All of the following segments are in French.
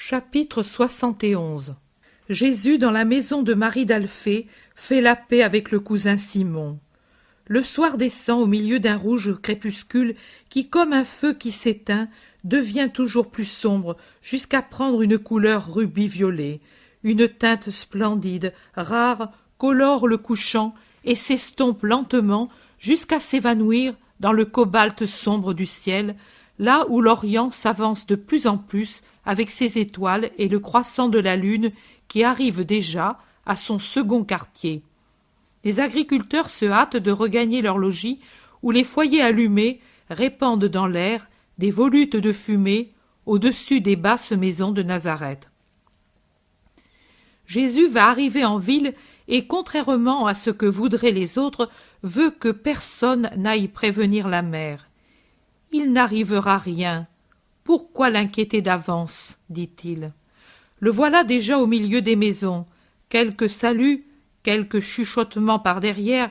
Chapitre 71. Jésus, dans la maison de Marie d'Alphée, fait la paix avec le cousin Simon. Le soir descend au milieu d'un rouge crépuscule qui, comme un feu qui s'éteint, devient toujours plus sombre jusqu'à prendre une couleur rubis-violet. Une teinte splendide, rare, colore le couchant et s'estompe lentement jusqu'à s'évanouir dans le cobalt sombre du ciel, là où l'Orient s'avance de plus en plus avec ses étoiles et le croissant de la lune qui arrive déjà à son second quartier. Les agriculteurs se hâtent de regagner leur logis où les foyers allumés répandent dans l'air des volutes de fumée au-dessus des basses maisons de Nazareth. Jésus va arriver en ville et, contrairement à ce que voudraient les autres, veut que personne n'aille prévenir la mère. « Il n'arrivera rien. Pourquoi l'inquiéter d'avance ?» dit-il. Le voilà déjà au milieu des maisons. Quelques saluts, quelques chuchotements par derrière,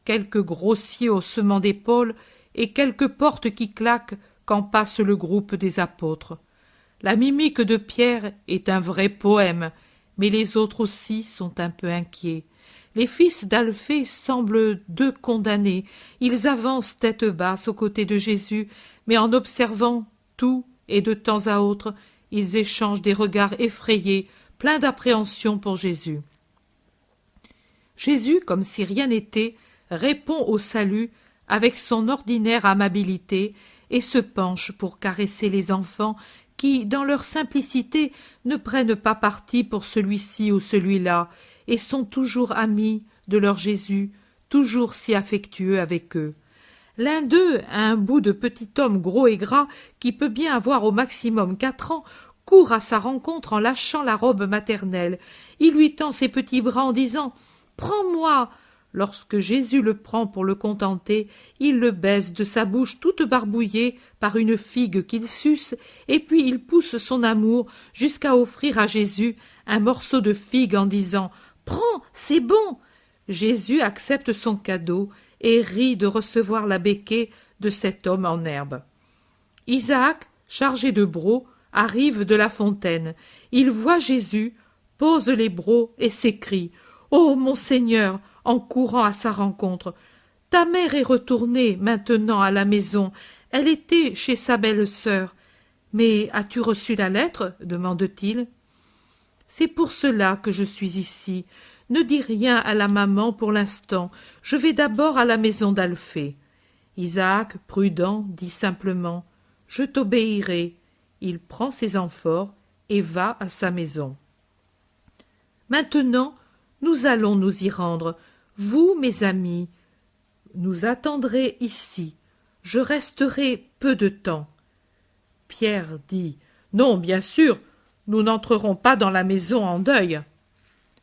quelques grossiers haussements d'épaules et quelques portes qui claquent quand passe le groupe des apôtres. La mimique de Pierre est un vrai poème, mais les autres aussi sont un peu inquiets. Les fils d'Alphée semblent deux condamnés. Ils avancent tête basse aux côtés de Jésus, mais en observant tout et de temps à autre, ils échangent des regards effrayés, pleins d'appréhension pour Jésus. Jésus, comme si rien n'était, répond au salut avec son ordinaire amabilité et se penche pour caresser les enfants qui, dans leur simplicité, ne prennent pas parti pour celui-ci ou celui-là et sont toujours amis de leur Jésus, toujours si affectueux avec eux. L'un d'eux, un bout de petit homme gros et gras qui peut bien avoir au maximum 4 ans, court à sa rencontre en lâchant la robe maternelle. Il lui tend ses petits bras en disant « Prends-moi !» Lorsque Jésus le prend pour le contenter, il le baise de sa bouche toute barbouillée par une figue qu'il suce, et puis il pousse son amour jusqu'à offrir à Jésus un morceau de figue en disant « Prends, c'est bon !» Jésus accepte son cadeau et rit de recevoir la béquée de cet homme en herbe. Isaac, chargé de brocs, arrive de la fontaine. Il voit Jésus, pose les brocs et s'écrie « Ô mon Seigneur !» en courant à sa rencontre. « Ta mère est retournée maintenant à la maison. Elle était chez sa belle-sœur. Mais as-tu reçu la lettre ?» demande-t-il. « C'est pour cela que je suis ici. Ne dis rien à la maman pour l'instant. Je vais d'abord à la maison d'Alphée. » Isaac, prudent, dit simplement « Je t'obéirai. » Il prend ses amphores et va à sa maison. « Maintenant, nous allons nous y rendre. Vous, mes amis, nous attendrez ici. Je resterai peu de temps. » Pierre dit « Non, bien sûr, nous n'entrerons pas dans la maison en deuil.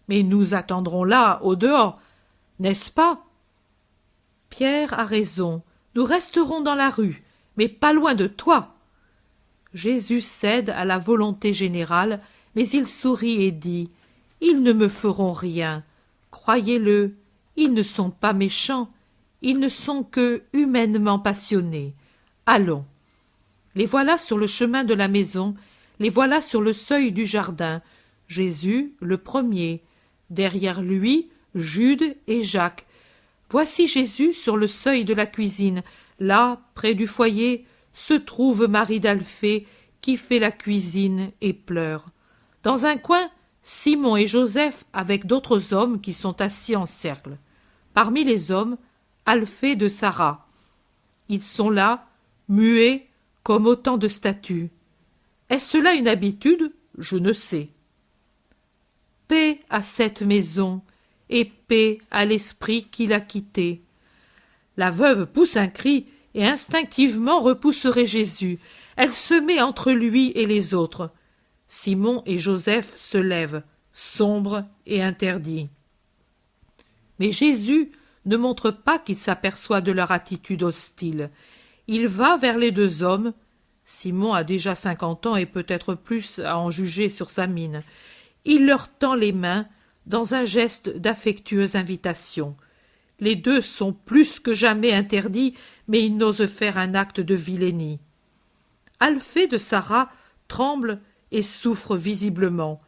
Mais nous attendrons là, au dehors, n'est-ce pas ?» Pierre a raison. Nous resterons dans la rue, mais pas loin de toi. Jésus cède à la volonté générale, mais il sourit et dit « Ils ne me feront rien. Croyez-le, ils ne sont pas méchants, ils ne sont que humainement passionnés. Allons. » Les voilà sur le chemin de la maison, les voilà sur le seuil du jardin. Jésus, le premier. Derrière lui, Jude et Jacques. Voici Jésus sur le seuil de la cuisine. Là, près du foyer, se trouve Marie d'Alphée qui fait la cuisine et pleure. Dans un coin, Simon et Joseph avec d'autres hommes qui sont assis en cercle. Parmi les hommes, Alphée de Sarah. Ils sont là, muets comme autant de statues. Est-ce là une habitude? Je ne sais. Paix à cette maison, et paix à l'esprit qui l'a quittée. La veuve pousse un cri et instinctivement repousserait Jésus. Elle se met entre lui et les autres. Simon et Joseph se lèvent, sombres et interdits. Mais Jésus ne montre pas qu'il s'aperçoit de leur attitude hostile. Il va vers les deux hommes. Simon a déjà 50 ans et peut-être plus à en juger sur sa mine. Il leur tend les mains dans un geste d'affectueuse invitation. Les deux sont plus que jamais interdits, mais ils n'osent faire un acte de vilainie. Alphée de Sarah tremble et souffre visiblement.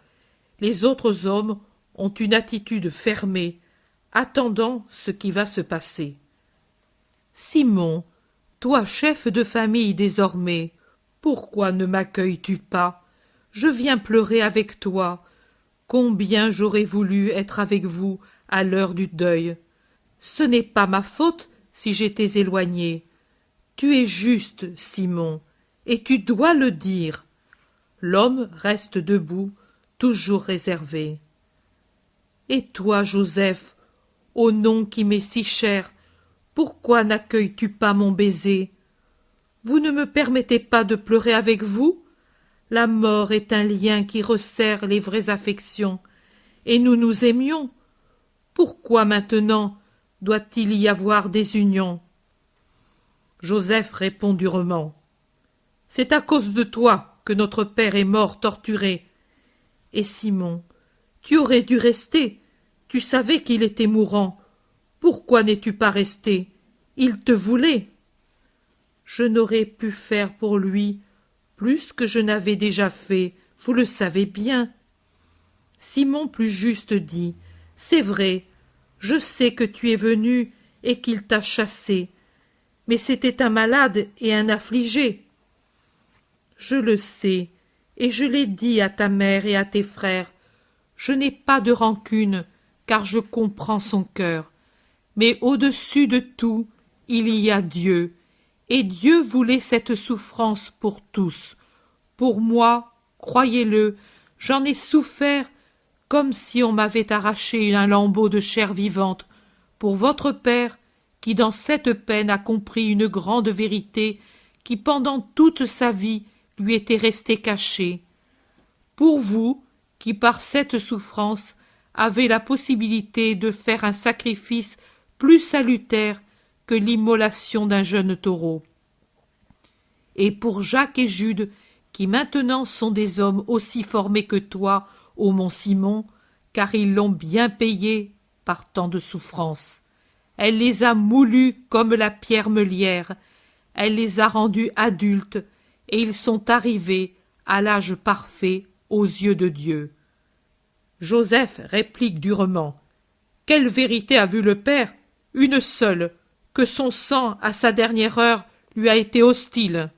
Les autres hommes ont une attitude fermée, attendant ce qui va se passer. Simon, toi chef de famille désormais, pourquoi ne m'accueilles-tu pas? Je viens pleurer avec toi. Combien j'aurais voulu être avec vous à l'heure du deuil. Ce n'est pas ma faute si j'étais éloigné. Tu es juste, Simon, et tu dois le dire. L'homme reste debout, toujours réservé. Et toi, Joseph, ô nom qui m'est si cher, pourquoi n'accueilles-tu pas mon baiser? Vous ne me permettez pas de pleurer avec vous? La mort est un lien qui resserre les vraies affections, et nous nous aimions. Pourquoi maintenant doit-il y avoir désunion? Joseph répond durement. C'est à cause de toi que notre père est mort torturé. Et Simon, tu aurais dû rester. Tu savais qu'il était mourant. Pourquoi n'es-tu pas resté? Il te voulait. Je n'aurais pu faire pour lui plus que je n'avais déjà fait, vous le savez bien. Simon plus juste dit, c'est vrai, je sais que tu es venu et qu'il t'a chassé, mais c'était un malade et un affligé. Je le sais, et je l'ai dit à ta mère et à tes frères. Je n'ai pas de rancune, car je comprends son cœur. Mais au-dessus de tout, il y a Dieu, et Dieu voulait cette souffrance pour tous. Pour moi, croyez-le, j'en ai souffert comme si on m'avait arraché un lambeau de chair vivante. Pour votre Père, qui dans cette peine a compris une grande vérité qui pendant toute sa vie lui était restée cachée. Pour vous, qui par cette souffrance avez la possibilité de faire un sacrifice plus salutaire que l'immolation d'un jeune taureau. Et pour Jacques et Jude, qui maintenant sont des hommes aussi formés que toi, ô mon Simon, car ils l'ont bien payé par tant de souffrances. Elle les a moulus comme la pierre meulière, elle les a rendus adultes, et ils sont arrivés à l'âge parfait aux yeux de Dieu. Joseph réplique durement. Quelle vérité a vu le Père? Une seule, que son sang, à sa dernière heure, lui a été hostile.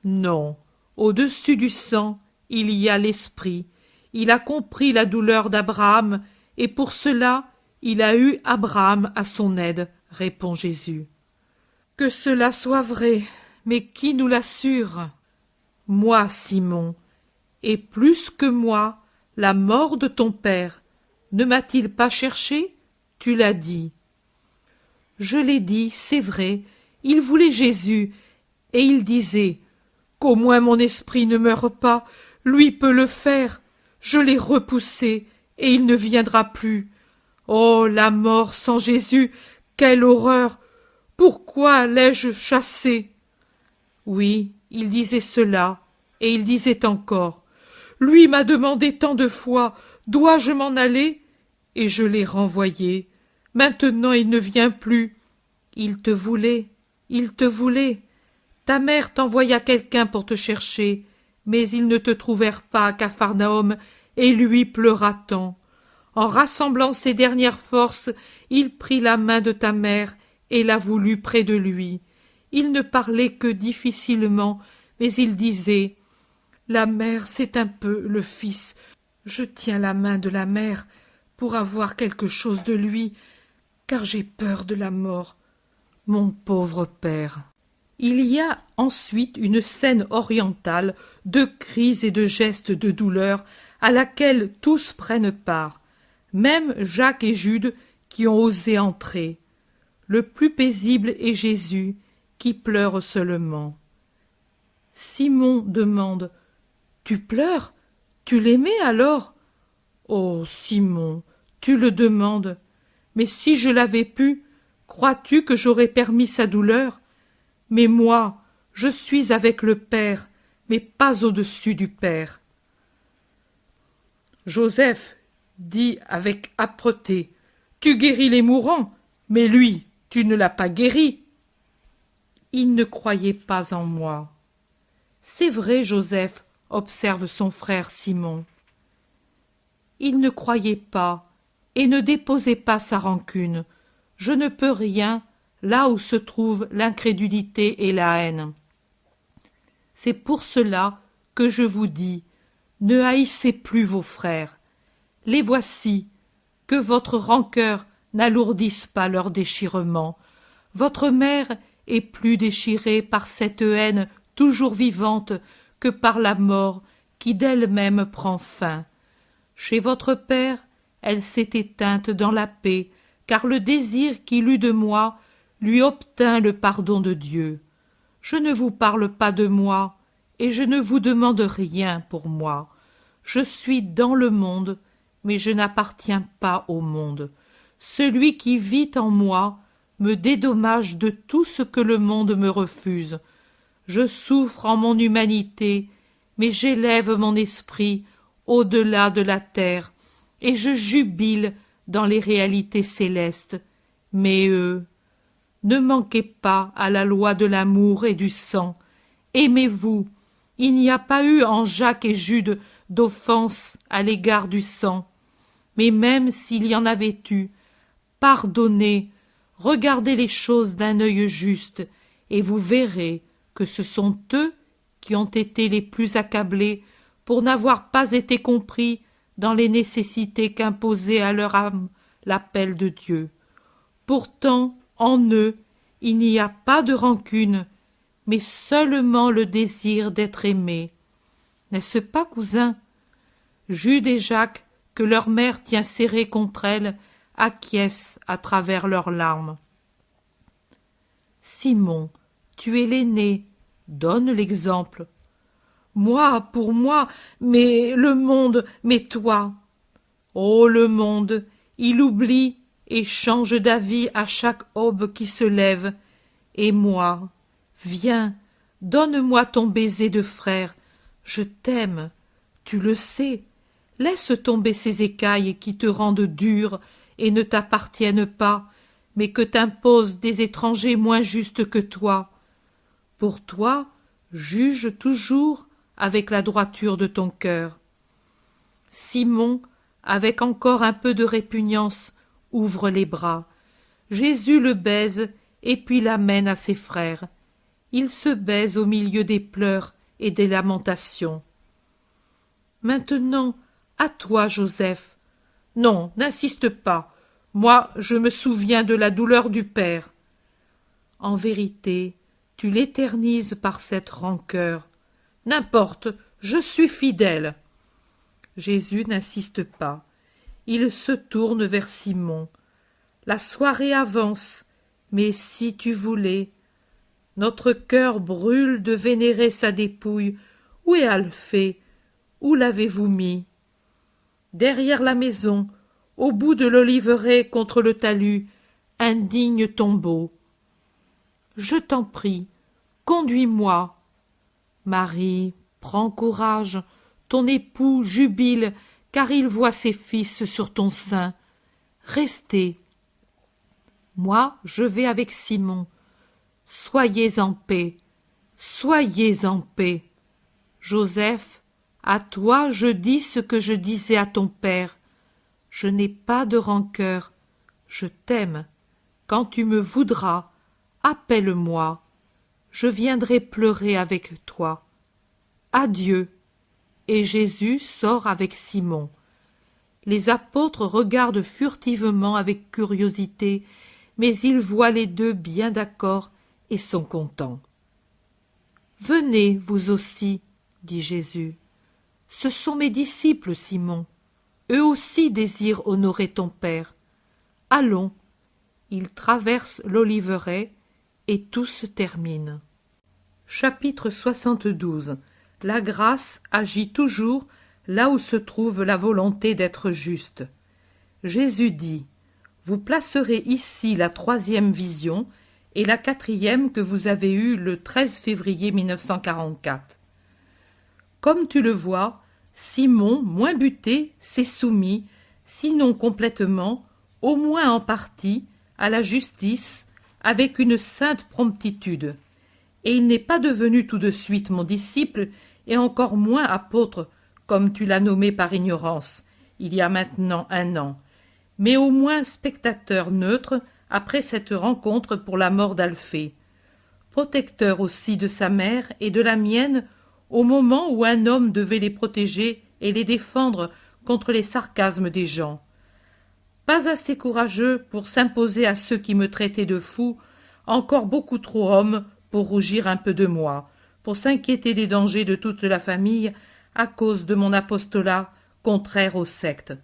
Non, au-dessus du sang, il y a l'esprit. Il a compris la douleur d'Abraham, et pour cela, il a eu Abraham à son aide, répond Jésus. Que cela soit vrai, mais qui nous l'assure? Moi, Simon, et plus que moi, la mort de ton père, ne m'a-t-il pas cherché? Tu l'as dit. Je l'ai dit, c'est vrai, il voulait Jésus, et il disait, qu'au moins mon esprit ne meure pas, lui peut le faire. Je l'ai repoussé, et il ne viendra plus. Oh, la mort sans Jésus, quelle horreur! Pourquoi l'ai-je chassé? Oui, il disait cela, et il disait encore, lui m'a demandé tant de fois, dois-je m'en aller? Et je l'ai renvoyé. Maintenant il ne vient plus. Il te voulait, il te voulait. Ta mère t'envoya quelqu'un pour te chercher, mais ils ne te trouvèrent pas à Capharnaüm, et lui pleura tant. En rassemblant ses dernières forces, il prit la main de ta mère et la voulut près de lui. Il ne parlait que difficilement, mais il disait « La mère, c'est un peu le fils. Je tiens la main de la mère pour avoir quelque chose de lui, car j'ai peur de la mort. Mon pauvre père. » Il y a ensuite une scène orientale de cris et de gestes de douleur à laquelle tous prennent part, même Jacques et Jude qui ont osé entrer. Le plus paisible est Jésus, qui pleure seulement. Simon demande « Tu pleures? Tu l'aimais alors ?» Oh, Simon, tu le demandes. Mais si je l'avais pu, crois-tu que j'aurais permis sa douleur? Mais moi, je suis avec le Père, mais pas au-dessus du Père. Joseph dit avec âpreté, « Tu guéris les mourants, mais lui, tu ne l'as pas guéri. » Il ne croyait pas en moi. C'est vrai, Joseph, observe son frère Simon. Il ne croyait pas et ne déposait pas sa rancune. Je ne peux rien là où se trouvent l'incrédulité et la haine. C'est pour cela que je vous dis, ne haïssez plus vos frères. Les voici, que votre rancœur n'alourdisse pas leur déchirement. Votre mère est plus déchirée par cette haine toujours vivante que par la mort qui d'elle-même prend fin. Chez votre père, elle s'est éteinte dans la paix, car le désir qu'il eut de moi lui obtint le pardon de Dieu. Je ne vous parle pas de moi, et je ne vous demande rien pour moi. Je suis dans le monde, mais je n'appartiens pas au monde. Celui qui vit en moi me dédommage de tout ce que le monde me refuse. Je souffre en mon humanité, mais j'élève mon esprit au-delà de la terre, et je jubile dans les réalités célestes. Mais eux, ne manquez pas à la loi de l'amour et du sang. Aimez-vous. Il n'y a pas eu en Jacques et Jude d'offense à l'égard du sang. Mais même s'il y en avait eu, pardonnez, regardez les choses d'un œil juste, et vous verrez que ce sont eux qui ont été les plus accablés pour n'avoir pas été compris dans les nécessités qu'imposait à leur âme l'appel de Dieu. Pourtant, en eux, il n'y a pas de rancune, mais seulement le désir d'être aimé. N'est-ce pas, cousin? Jude et Jacques, que leur mère tient serrés contre elle, acquiescent à travers leurs larmes. Simon, tu es l'aîné, donne l'exemple. Moi, pour moi, mais le monde, mais toi. Oh, le monde, il oublie et change d'avis à chaque aube qui se lève. Et moi, viens, donne-moi ton baiser de frère. Je t'aime, tu le sais. Laisse tomber ces écailles qui te rendent dur et ne t'appartiennent pas, mais que t'imposent des étrangers moins justes que toi. Pour toi, juge toujours avec la droiture de ton cœur. Simon, avec encore un peu de répugnance, ouvre les bras. Jésus le baise et puis l'amène à ses frères. Ils se baisent au milieu des pleurs et des lamentations. Maintenant, à toi, Joseph. Non, n'insiste pas. Moi, je me souviens de la douleur du Père. En vérité, tu l'éternises par cette rancœur. N'importe, je suis fidèle. Jésus n'insiste pas. Il se tourne vers Simon. La soirée avance, mais si tu voulais. Notre cœur brûle de vénérer sa dépouille. Où est Alphée? Où l'avez-vous mis? Derrière la maison, au bout de l'oliveraie contre le talus, un digne tombeau. Je t'en prie, conduis-moi. Marie, prends courage, ton époux jubile, car il voit ses fils sur ton sein. Restez. Moi, je vais avec Simon. Soyez en paix, soyez en paix. Joseph, à toi je dis ce que je disais à ton père. Je n'ai pas de rancœur, je t'aime. Quand tu me voudras, appelle-moi. Je viendrai pleurer avec toi. Adieu. Et Jésus sort avec Simon. Les apôtres regardent furtivement avec curiosité, mais ils voient les deux bien d'accord et sont contents. Venez, vous aussi, dit Jésus. Ce sont mes disciples, Simon. Eux aussi désirent honorer ton Père. Allons. Ils traversent l'oliveraie et tout se termine. Chapitre 72. La grâce agit toujours là où se trouve la volonté d'être juste. Jésus dit: vous placerez ici la 3e vision et la 4e que vous avez eue le 13 février 1944. Comme tu le vois, Simon, moins buté, s'est soumis, sinon complètement, au moins en partie, à la justice, avec une sainte promptitude. Et il n'est pas devenu tout de suite mon disciple, et encore moins apôtre, comme tu l'as nommé par ignorance, il y a maintenant 1 an, mais au moins spectateur neutre après cette rencontre pour la mort d'Alphée, protecteur aussi de sa mère et de la mienne au moment où un homme devait les protéger et les défendre contre les sarcasmes des gens. Pas assez courageux pour s'imposer à ceux qui me traitaient de fou, encore beaucoup trop homme pour rougir un peu de moi, pour s'inquiéter des dangers de toute la famille à cause de mon apostolat contraire aux sectes.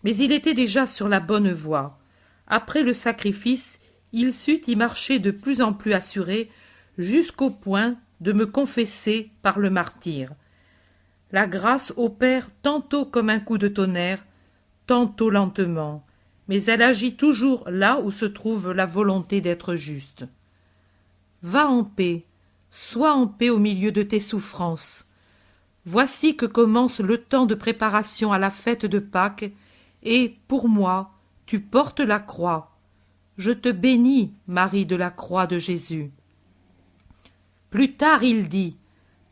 Mais il était déjà sur la bonne voie. Après le sacrifice, il sut y marcher de plus en plus assuré, jusqu'au point de me confesser par le martyre. La grâce opère tantôt comme un coup de tonnerre, tantôt lentement, mais elle agit toujours là où se trouve la volonté d'être juste. Va en paix, sois en paix au milieu de tes souffrances. Voici que commence le temps de préparation à la fête de Pâques, et, pour moi, tu portes la croix. Je te bénis, Marie de la croix de Jésus. Plus tard il dit,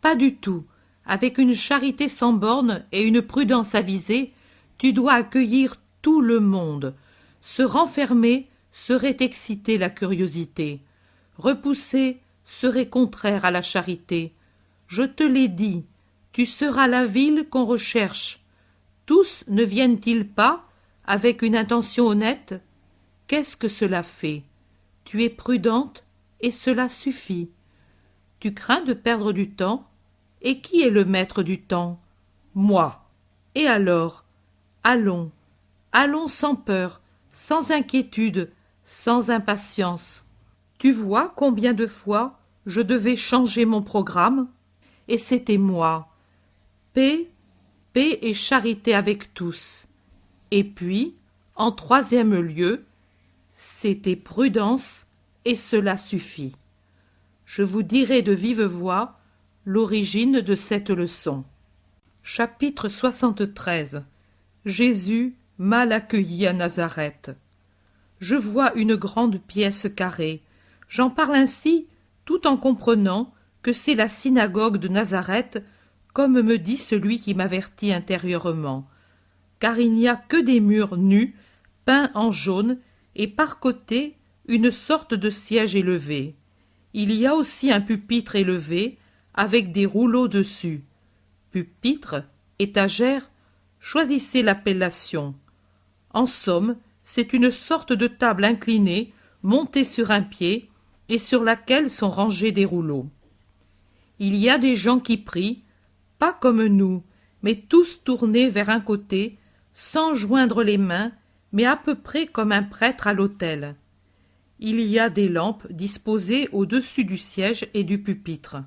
pas du tout, avec une charité sans bornes et une prudence avisée, tu dois accueillir tout le monde. Se renfermer serait exciter la curiosité. Repousser serait contraire à la charité. Je te l'ai dit, tu seras la ville qu'on recherche. Tous ne viennent-ils pas avec une intention honnête? Qu'est-ce que cela fait? Tu es prudente et cela suffit. Tu crains de perdre du temps? Et qui est le maître du temps? Moi. Et alors? Allons, allons sans peur, sans inquiétude, sans impatience. Tu vois combien de fois je devais changer mon programme? Et c'était moi. Paix, paix et charité avec tous. Et puis, en 3e lieu, c'était prudence, et cela suffit. Je vous dirai de vive voix l'origine de cette leçon. Chapitre 73. Jésus mal accueilli à Nazareth. Je vois une grande pièce carrée. J'en parle ainsi tout en comprenant que c'est la synagogue de Nazareth, comme me dit celui qui m'avertit intérieurement, car il n'y a que des murs nus, peints en jaune, et par côté une sorte de siège élevé. Il y a aussi un pupitre élevé, avec des rouleaux dessus. Pupitre, étagère, choisissez l'appellation. En somme, c'est une sorte de table inclinée, montée sur un pied, et sur laquelle sont rangés des rouleaux. Il y a des gens qui prient, pas comme nous, mais tous tournés vers un côté, sans joindre les mains, mais à peu près comme un prêtre à l'autel. Il y a des lampes disposées au-dessus du siège et du pupitre.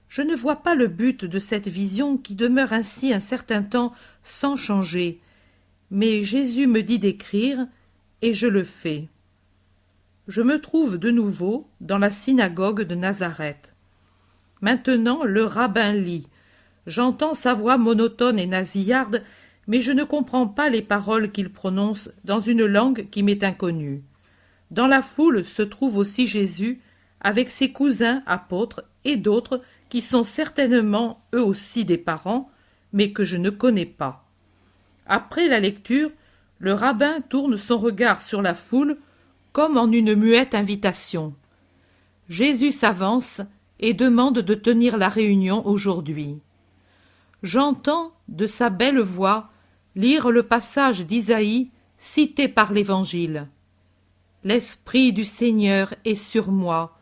Je ne vois pas le but de cette vision qui demeure ainsi un certain temps sans changer, mais Jésus me dit d'écrire, et je le fais. Je me trouve de nouveau dans la synagogue de Nazareth. Maintenant le rabbin lit. J'entends sa voix monotone et nasillarde, mais je ne comprends pas les paroles qu'il prononce dans une langue qui m'est inconnue. Dans la foule se trouve aussi Jésus, avec ses cousins apôtres et d'autres qui sont certainement eux aussi des parents, mais que je ne connais pas. Après la lecture, le rabbin tourne son regard sur la foule comme en une muette invitation. Jésus s'avance et demande de tenir la réunion aujourd'hui. J'entends, de sa belle voix, lire le passage d'Isaïe cité par l'Évangile. L'Esprit du Seigneur est sur moi,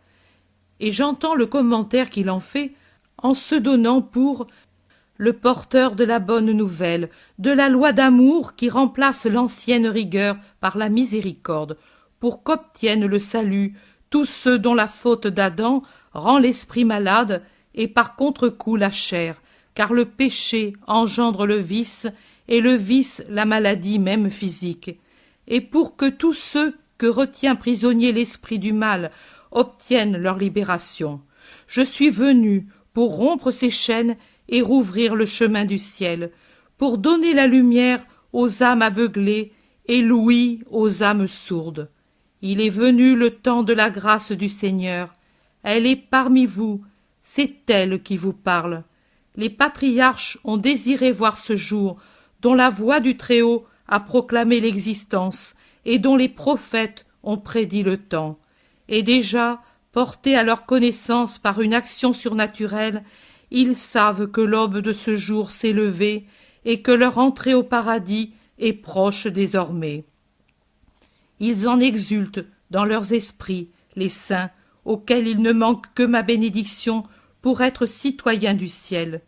et j'entends le commentaire qu'il en fait en se donnant pour le porteur de la bonne nouvelle, de la loi d'amour qui remplace l'ancienne rigueur par la miséricorde, pour qu'obtiennent le salut tous ceux dont la faute d'Adam rend l'esprit malade et par contre-coup la chair, car le péché engendre le vice, et le vice la maladie même physique, et pour que tous ceux que retient prisonnier l'esprit du mal obtiennent leur libération. Je suis venu pour rompre ces chaînes et rouvrir le chemin du ciel, pour donner la lumière aux âmes aveuglées et l'ouïe aux âmes sourdes. Il est venu le temps de la grâce du Seigneur. Elle est parmi vous. c'est elle qui vous parle. Les patriarches ont désiré voir ce jour, dont la voix du Très-Haut a proclamé l'existence, et dont les prophètes ont prédit le temps. Et déjà, portés à leur connaissance par une action surnaturelle, ils savent que l'aube de ce jour s'est levée, et que leur entrée au paradis est proche désormais. Ils en exultent dans leurs esprits, les saints, auxquels il ne manque que ma bénédiction pour être citoyens du ciel.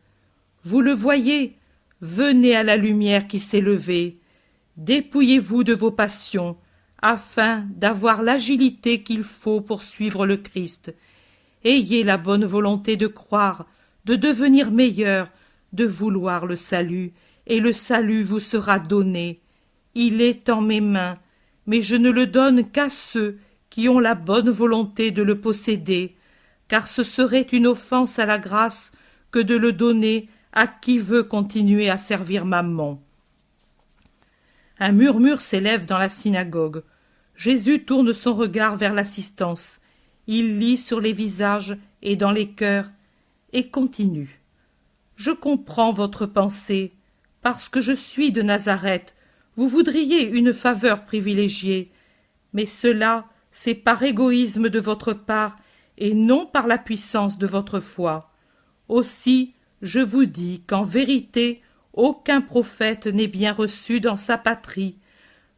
Vous le voyez, venez à la lumière qui s'est levée, dépouillez-vous de vos passions, afin d'avoir l'agilité qu'il faut pour suivre le Christ. Ayez la bonne volonté de croire, de devenir meilleur, de vouloir le salut, et le salut vous sera donné. Il est en mes mains, mais je ne le donne qu'à ceux qui ont la bonne volonté de le posséder, car ce serait une offense à la grâce que de le donner à qui veut continuer à servir Mammon. Un murmure s'élève dans la synagogue. Jésus tourne son regard vers l'assistance. Il lit sur les visages et dans les cœurs, et continue. Je comprends votre pensée. Parce que je suis de Nazareth, vous voudriez une faveur privilégiée. Mais cela, c'est par égoïsme de votre part et non par la puissance de votre foi. Aussi, je vous dis qu'en vérité, aucun prophète n'est bien reçu dans sa patrie.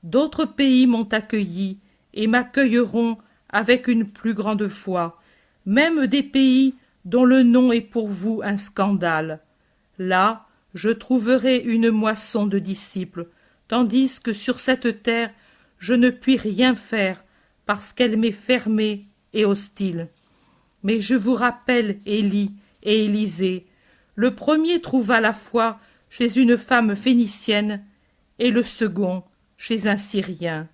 D'autres pays m'ont accueilli et m'accueilleront avec une plus grande foi, même des pays dont le nom est pour vous un scandale. Là, je trouverai une moisson de disciples, tandis que sur cette terre, je ne puis rien faire, parce qu'elle m'est fermée et hostile. Mais je vous rappelle Élie et Élisée. Le premier trouva la foi chez une femme phénicienne, et le second chez un Syrien.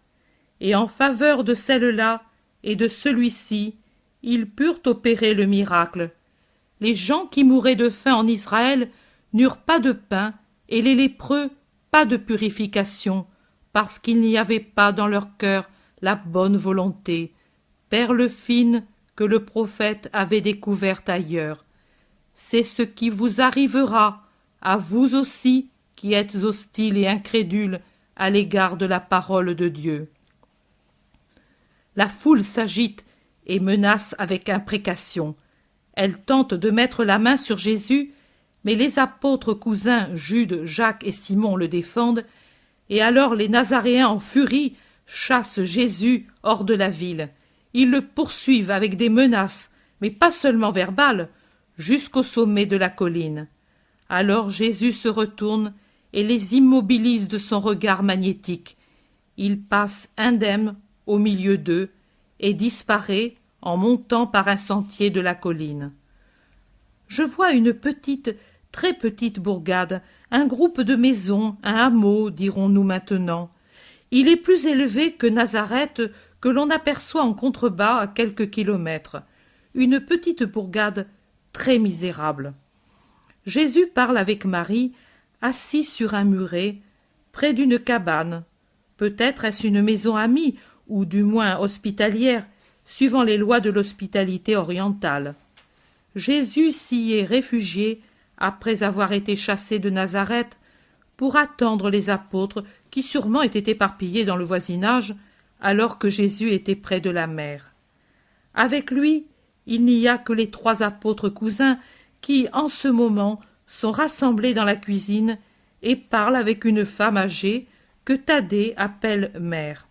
Et en faveur de celle-là et de celui-ci, ils purent opérer le miracle. Les gens qui mouraient de faim en Israël n'eurent pas de pain, et les lépreux pas de purification, parce qu'il n'y avait pas dans leur cœur la bonne volonté, perle fine que le prophète avait découverte ailleurs. C'est ce qui vous arrivera, à vous aussi qui êtes hostiles et incrédules à l'égard de la parole de Dieu. La foule s'agite et menace avec imprécation. Elle tente de mettre la main sur Jésus, mais les apôtres cousins Jude, Jacques et Simon le défendent, et alors les Nazaréens en furie chassent Jésus hors de la ville. Ils le poursuivent avec des menaces, mais pas seulement verbales, jusqu'au sommet de la colline. Alors Jésus se retourne et les immobilise de son regard magnétique. Il passe indemne au milieu d'eux et disparaît en montant par un sentier de la colline. Je vois une petite, très petite bourgade, un groupe de maisons, un hameau, dirons-nous maintenant. Il est plus élevé que Nazareth, que l'on aperçoit en contrebas à quelques kilomètres. Une petite bourgade très misérable. Jésus parle avec Marie, assis sur un muret, près d'une cabane. Peut-être est-ce une maison amie, ou du moins hospitalière, suivant les lois de l'hospitalité orientale. Jésus s'y est réfugié, après avoir été chassé de Nazareth, pour attendre les apôtres qui sûrement étaient éparpillés dans le voisinage, alors que Jésus était près de la mer. Avec lui, il n'y a que les 3 apôtres cousins qui, en ce moment, sont rassemblés dans la cuisine et parlent avec une femme âgée que Thaddée appelle mère.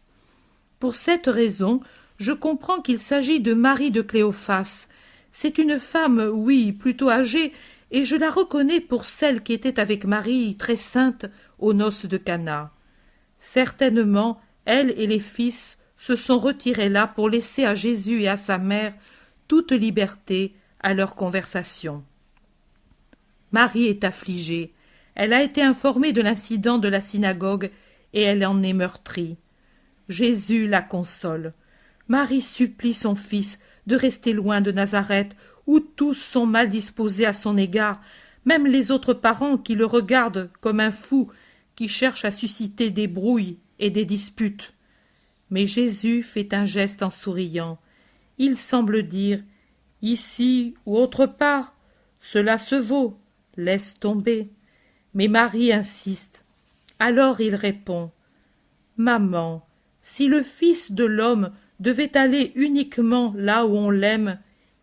Pour cette raison, je comprends qu'il s'agit de Marie de Cléophas. C'est une femme, oui, plutôt âgée, et je la reconnais pour celle qui était avec Marie, très sainte, aux noces de Cana. Certainement, elle et les fils se sont retirés là pour laisser à Jésus et à sa mère toute liberté à leur conversation. Marie est affligée. Elle a été informée de l'incident de la synagogue et elle en est meurtrie. Jésus la console. Marie supplie son fils de rester loin de Nazareth, où tous sont mal disposés à son égard, même les autres parents qui le regardent comme un fou qui cherche à susciter des brouilles et des disputes. Mais Jésus fait un geste en souriant. Il semble dire Ici ou autre part, cela se vaut, laisse tomber. Mais Marie insiste. Alors il répond. Maman, si le Fils de l'homme devait aller uniquement là où on l'aime,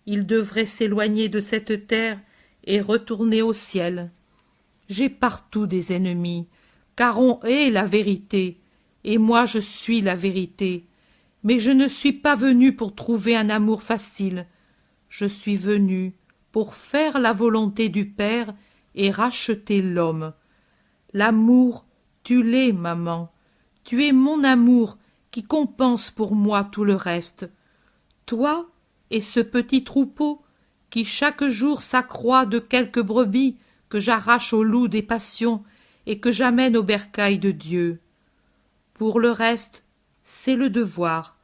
il devrait s'éloigner de cette terre et retourner au ciel. J'ai partout des ennemis, car on hait la vérité, et moi je suis la vérité. Mais je ne suis pas venu pour trouver un amour facile. Je suis venu pour faire la volonté du Père et racheter l'homme. L'amour, tu l'es, maman. Tu es mon amour qui compense pour moi tout le reste. Toi et ce petit troupeau qui chaque jour s'accroît de quelques brebis que j'arrache au loup des passions et que j'amène au bercail de Dieu. Pour le reste, c'est le devoir.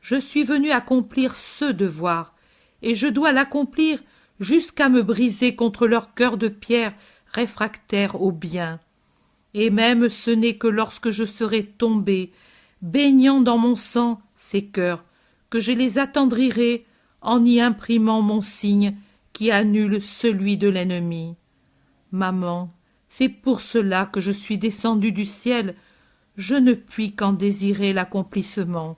Je suis venu accomplir ce devoir, et je dois l'accomplir jusqu'à me briser contre leur cœur de pierre réfractaire au bien. Et même ce n'est que lorsque je serai tombé, baignant dans mon sang ces cœurs, que je les attendrirai en y imprimant mon signe qui annule celui de l'ennemi. Maman, c'est pour cela que je suis descendu du ciel, je ne puis qu'en désirer l'accomplissement.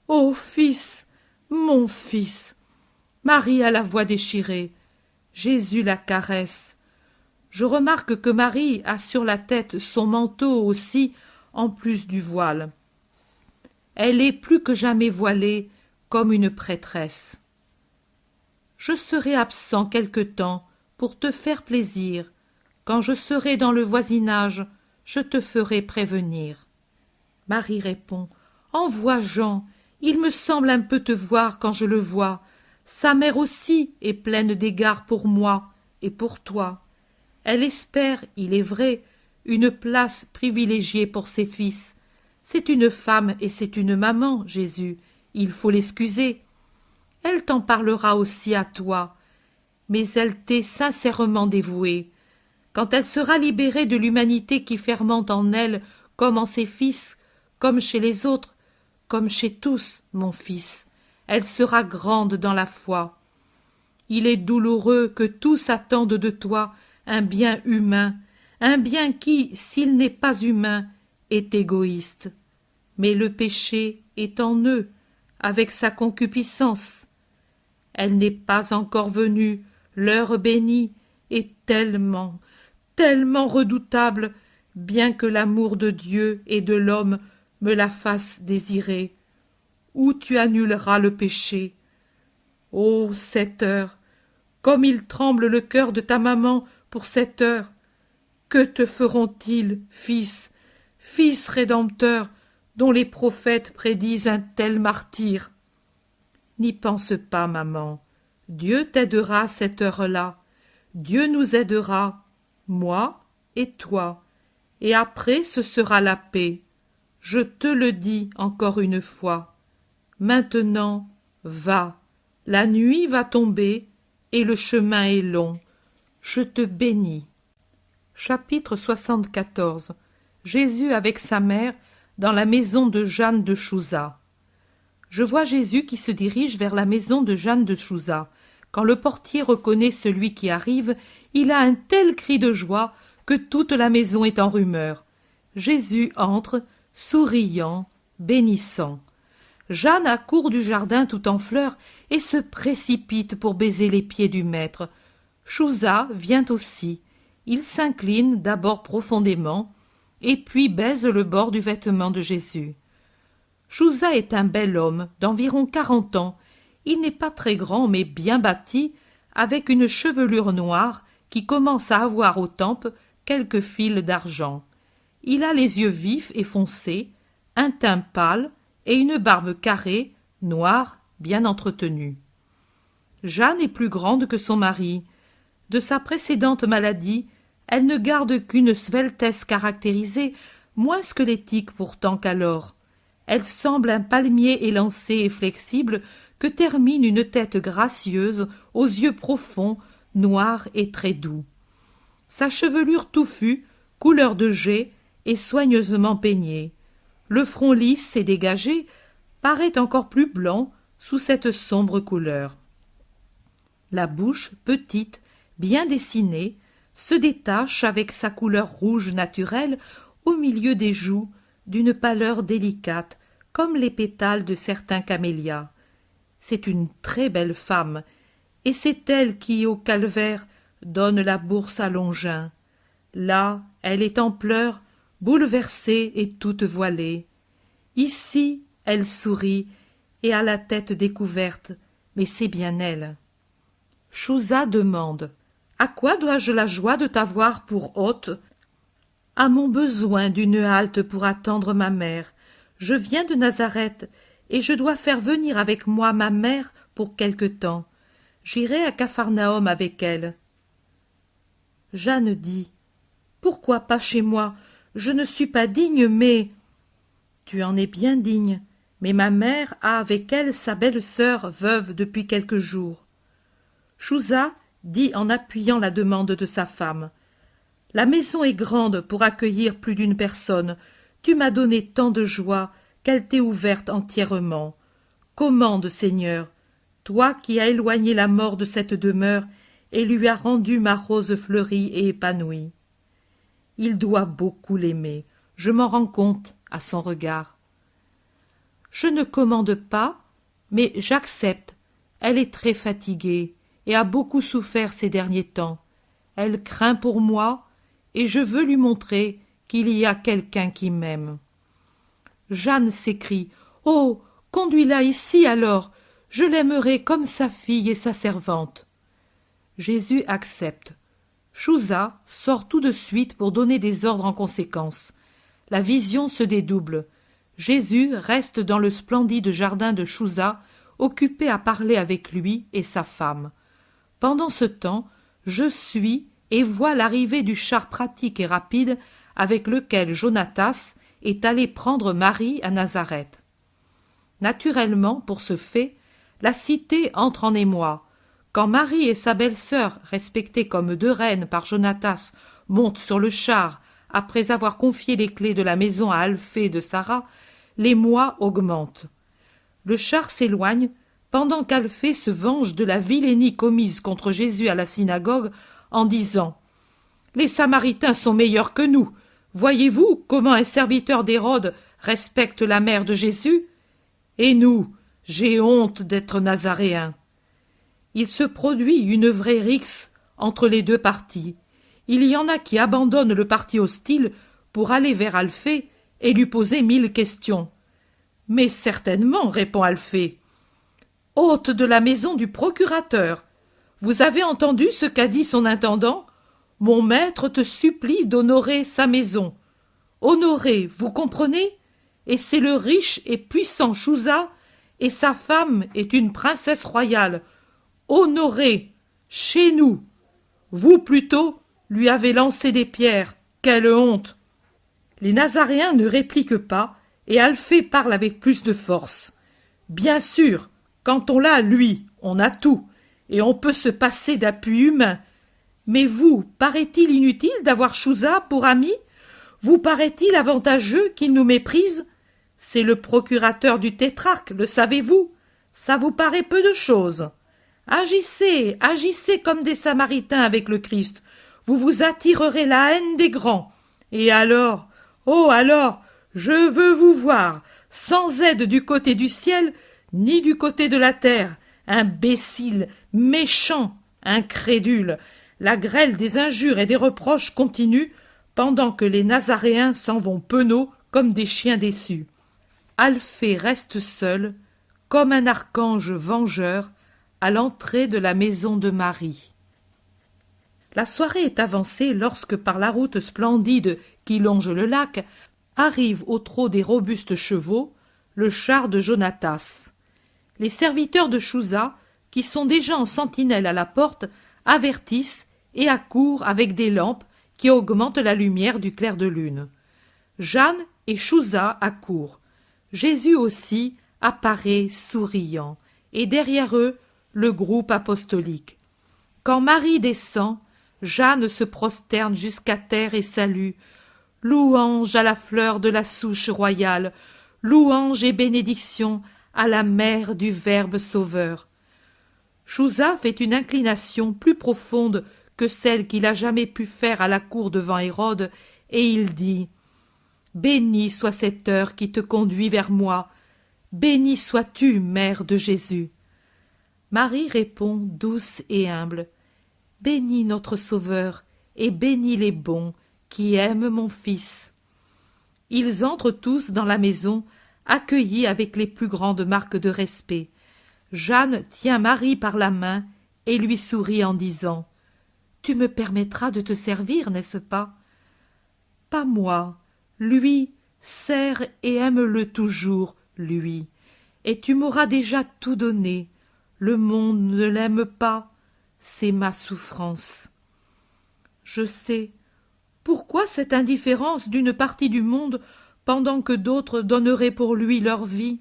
Ô Fils, mon Fils! Marie a la voix déchirée. Jésus la caresse. Je remarque que Marie a sur la tête son manteau aussi, en plus du voile. Elle est plus que jamais voilée, comme une prêtresse. Je serai absent quelque temps pour te faire plaisir. Quand je serai dans le voisinage, je te ferai prévenir. Marie répond. Envoie Jean, il me semble un peu te voir quand je le vois. Sa mère aussi est pleine d'égards pour moi et pour toi. Elle espère, il est vrai, une place privilégiée pour ses fils. C'est une femme et c'est une maman, Jésus, il faut l'excuser. Elle t'en parlera aussi à toi, mais elle t'est sincèrement dévouée. Quand elle sera libérée de l'humanité qui fermente en elle, comme en ses fils, comme chez les autres, comme chez tous, mon fils, elle sera grande dans la foi. Il est douloureux que tous attendent de toi un bien humain, un bien qui, s'il n'est pas humain, est égoïste. Mais le péché est en eux, avec sa concupiscence. Elle n'est pas encore venue, l'heure bénie est tellement, tellement redoutable, bien que l'amour de Dieu et de l'homme me la fasse désirer. Où tu annuleras le péché. Ô cette heure, comme il tremble le cœur de ta maman pour cette heure. Que te feront-ils, fils, fils rédempteur, dont les prophètes prédisent un tel martyre? N'y pense pas, maman. Dieu t'aidera cette heure-là. Dieu nous aidera, moi et toi. Et après ce sera la paix. Je te le dis encore une fois. Maintenant, va. La nuit va tomber et le chemin est long. Je te bénis. Chapitre 74. Jésus avec sa mère dans la maison de Jeanne de Chouza. Je vois Jésus qui se dirige vers la maison de Jeanne de Chouza. Quand le portier reconnaît celui qui arrive, il a un tel cri de joie que toute la maison est en rumeur. Jésus entre, souriant, bénissant. Jeanne accourt du jardin tout en fleurs et se précipite pour baiser les pieds du maître. Chouza vient aussi. Il s'incline d'abord profondément, et puis baise le bord du vêtement de Jésus. Chouza est un bel homme d'environ 40 ans. Il n'est pas très grand, mais bien bâti, avec une chevelure noire qui commence à avoir aux tempes quelques fils d'argent. Il a les yeux vifs et foncés, un teint pâle et une barbe carrée, noire, bien entretenue. Jeanne est plus grande que son mari. De sa précédente maladie, elle ne garde qu'une sveltesse caractérisée, moins squelettique pourtant qu'alors. Elle semble un palmier élancé et flexible que termine une tête gracieuse aux yeux profonds, noirs et très doux. Sa chevelure touffue, couleur de jais, est soigneusement peignée. Le front lisse et dégagé paraît encore plus blanc sous cette sombre couleur. La bouche, petite, bien dessinée, se détache avec sa couleur rouge naturelle au milieu des joues d'une pâleur délicate, comme les pétales de certains camélias. C'est une très belle femme, et c'est elle qui, au calvaire, donne la bourse à Longin. Là, elle est en pleurs, bouleversée et toute voilée. Ici, elle sourit et a la tête découverte, mais c'est bien elle. Chouza demande « À quoi dois-je la joie de t'avoir pour hôte ?»« À mon besoin d'une halte pour attendre ma mère. Je viens de Nazareth, et je dois faire venir avec moi ma mère pour quelque temps. J'irai à Capharnaüm avec elle. » Jeanne dit « Pourquoi pas chez moi? Je ne suis pas digne, mais… » « Tu en es bien digne, mais ma mère a avec elle sa belle-sœur veuve depuis quelques jours. » Chouza dit en appuyant la demande de sa femme. « La maison est grande pour accueillir plus d'une personne. Tu m'as donné tant de joie qu'elle t'est ouverte entièrement. Commande, Seigneur, toi qui as éloigné la mort de cette demeure et lui as rendu ma rose fleurie et épanouie. » Il doit beaucoup l'aimer, je m'en rends compte à son regard. Je ne commande pas, mais j'accepte. Elle est très fatiguée et a beaucoup souffert ces derniers temps. Elle craint pour moi, et je veux lui montrer qu'il y a quelqu'un qui m'aime. Jeanne s'écrie « Oh, conduis-la ici alors, je l'aimerai comme sa fille et sa servante. » Jésus accepte. Chouza sort tout de suite pour donner des ordres en conséquence. La vision se dédouble. Jésus reste dans le splendide jardin de Chouza, occupé à parler avec lui et sa femme. Pendant ce temps, je suis et vois l'arrivée du char pratique et rapide avec lequel Jonatas est allé prendre Marie à Nazareth. Naturellement, pour ce fait, la cité entre en émoi. Quand Marie et sa belle-sœur, respectées comme deux reines par Jonatas, montent sur le char après avoir confié les clés de la maison à Alphée de Sarah, l'émoi augmente. Le char s'éloigne, pendant qu'Alphée se venge de la vilainie commise contre Jésus à la synagogue en disant « Les Samaritains sont meilleurs que nous. Voyez-vous comment un serviteur d'Hérode respecte la mère de Jésus? Et nous, j'ai honte d'être nazaréen. » Il se produit une vraie rixe entre les deux partis. Il y en a qui abandonnent le parti hostile pour aller vers Alphée et lui poser 1000 questions. « Mais certainement, répond Alphée. Hôte de la maison du procurateur, vous avez entendu ce qu'a dit son intendant? Mon maître te supplie d'honorer sa maison. Honorer, vous comprenez? Et c'est le riche et puissant Chouza, et sa femme est une princesse royale. Honorer, chez nous. Vous, plutôt, lui avez lancé des pierres. Quelle honte! » Les Nazaréens ne répliquent pas, et Alphée parle avec plus de force. « Bien sûr, quand on l'a, lui, on a tout, et on peut se passer d'appui humain. Mais vous, paraît-il inutile d'avoir Chouza pour ami? Vous paraît-il avantageux qu'il nous méprise? C'est le procurateur du tétrarque, le savez-vous? Ça vous paraît peu de chose. Agissez, agissez comme des Samaritains avec le Christ. Vous vous attirerez la haine des grands. Et alors, oh alors, je veux vous voir, sans aide du côté du ciel, ni du côté de la terre, imbécile, méchant, incrédule. La grêle des injures et des reproches continue, pendant que les Nazaréens s'en vont penauds comme des chiens déçus. Alphée reste seul, comme un archange vengeur, à l'entrée de la maison de Marie. La soirée est avancée lorsque, par la route splendide qui longe le lac, arrive au trot des robustes chevaux le char de Jonatas. Les serviteurs de Chouza, qui sont déjà en sentinelle à la porte, avertissent et accourent avec des lampes qui augmentent la lumière du clair de lune. Jeanne et Chouza accourent. Jésus aussi apparaît souriant, et derrière eux, le groupe apostolique. Quand Marie descend, Jeanne se prosterne jusqu'à terre et salue. Louange à la fleur de la souche royale, louange et bénédiction à la mère du Verbe sauveur. Chouza fait une inclination plus profonde que celle qu'il a jamais pu faire à la cour devant Hérode, et il dit « Béni soit cette heure qui te conduit vers moi, béni sois-tu, mère de Jésus. » Marie répond douce et humble « Bénis notre Sauveur, et bénis les bons, qui aiment mon Fils. » Ils entrent tous dans la maison, accueillis avec les plus grandes marques de respect. Jeanne tient Marie par la main et lui sourit en disant « Tu me permettras de te servir, n'est-ce pas ?»« Pas moi, lui, sers et aime-le toujours, lui, et tu m'auras déjà tout donné. Le monde ne l'aime pas, c'est ma souffrance. » Je sais. Pourquoi cette indifférence d'une partie du monde pendant que d'autres donneraient pour lui leur vie?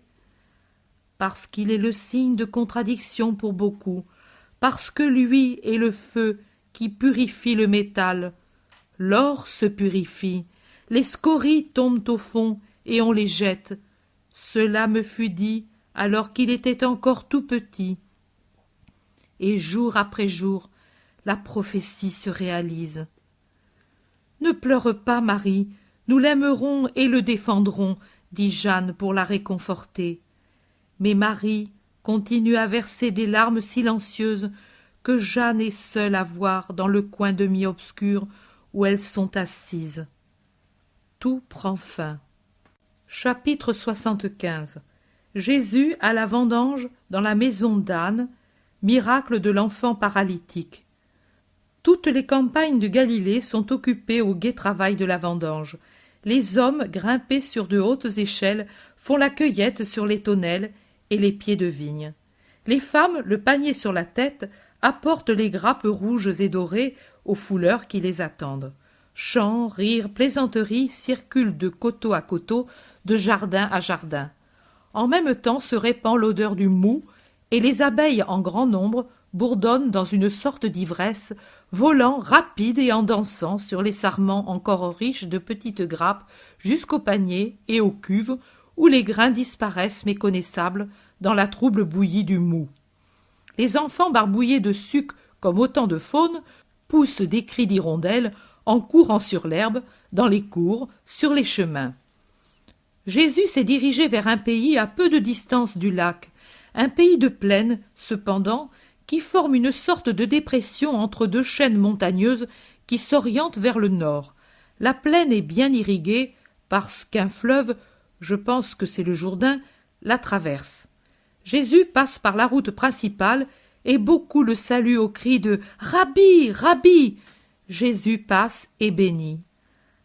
Parce qu'il est le signe de contradiction pour beaucoup, parce que lui est le feu qui purifie le métal. L'or se purifie, les scories tombent au fond et on les jette. Cela me fut dit alors qu'il était encore tout petit. Et jour après jour, la prophétie se réalise. Ne pleure pas, Marie, nous l'aimerons et le défendrons, dit Jeanne pour la réconforter. Mais Marie continue à verser des larmes silencieuses que Jeanne est seule à voir dans le coin demi-obscur où elles sont assises. Tout prend fin. Chapitre 75. Jésus à la vendange dans la maison d'Anne, miracle de l'enfant paralytique. Toutes les campagnes de Galilée sont occupées au gai travail de la vendange. Les hommes, grimpés sur de hautes échelles, font la cueillette sur les tonnelles et les pieds de vigne. Les femmes, le panier sur la tête, apportent les grappes rouges et dorées aux fouleurs qui les attendent. Chants, rires, plaisanteries circulent de coteau à coteau, de jardin à jardin. En même temps se répand l'odeur du moût, et les abeilles en grand nombre bourdonnent dans une sorte d'ivresse, volant rapides et en dansant sur les sarments encore riches de petites grappes jusqu'au panier et aux cuves où les grains disparaissent méconnaissables dans la trouble bouillie du moût. Les enfants barbouillés de suc comme autant de faunes poussent des cris d'hirondelles en courant sur l'herbe, dans les cours, sur les chemins. Jésus s'est dirigé vers un pays à peu de distance du lac, un pays de plaine, cependant, qui forme une sorte de dépression entre deux chaînes montagneuses qui s'orientent vers le nord. La plaine est bien irriguée parce qu'un fleuve, je pense que c'est le Jourdain, la traverse. Jésus passe par la route principale et beaucoup le saluent au cri de « Rabbi, Rabbi !» Jésus passe et bénit.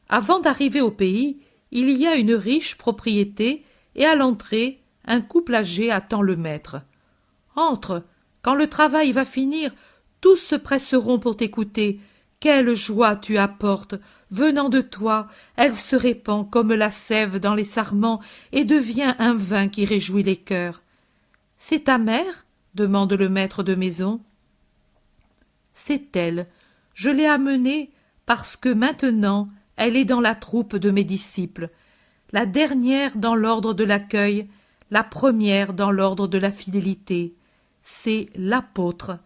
Avant d'arriver au pays, il y a une riche propriété et à l'entrée, un couple âgé attend le maître. « Entre, quand le travail va finir, tous se presseront pour t'écouter. Quelle joie tu apportes! Venant de toi, elle se répand comme la sève dans les sarments et devient un vin qui réjouit les cœurs. »« C'est ta mère ?» demande le maître de maison. « C'est elle. Je l'ai amenée parce que maintenant elle est dans la troupe de mes disciples, la dernière dans l'ordre de l'accueil, la première dans l'ordre de la fidélité. C'est l'apôtre.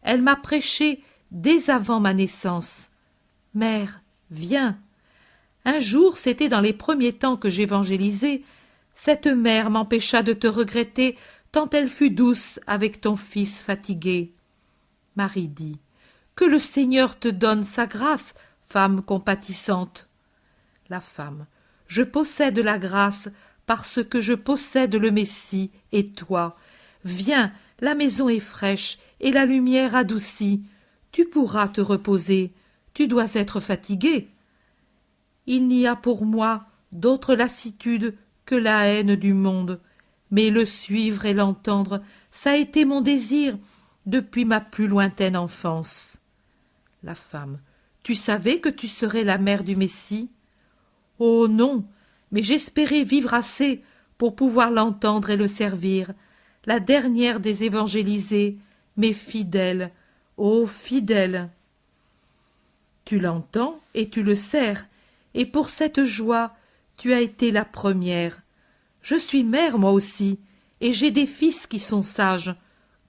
Elle m'a prêché dès avant ma naissance. Mère, viens. Un jour, c'était dans les premiers temps que j'évangélisais, cette mère m'empêcha de te regretter tant elle fut douce avec ton fils fatigué. Marie dit, que le Seigneur te donne sa grâce, femme compatissante. La femme, je possède la grâce parce que je possède le Messie et toi. Viens, la maison est fraîche et la lumière adoucie. Tu pourras te reposer. Tu dois être fatigué. Il n'y a pour moi d'autre lassitude que la haine du monde. Mais le suivre et l'entendre, ça a été mon désir depuis ma plus lointaine enfance. La femme. Tu savais que tu serais la mère du Messie? Oh non, mais j'espérais vivre assez pour pouvoir l'entendre et le servir, la dernière des évangélisées, mais fidèle, oh fidèle. Tu l'entends et tu le sers, et pour cette joie, tu as été la première. Je suis mère moi aussi, et j'ai des fils qui sont sages.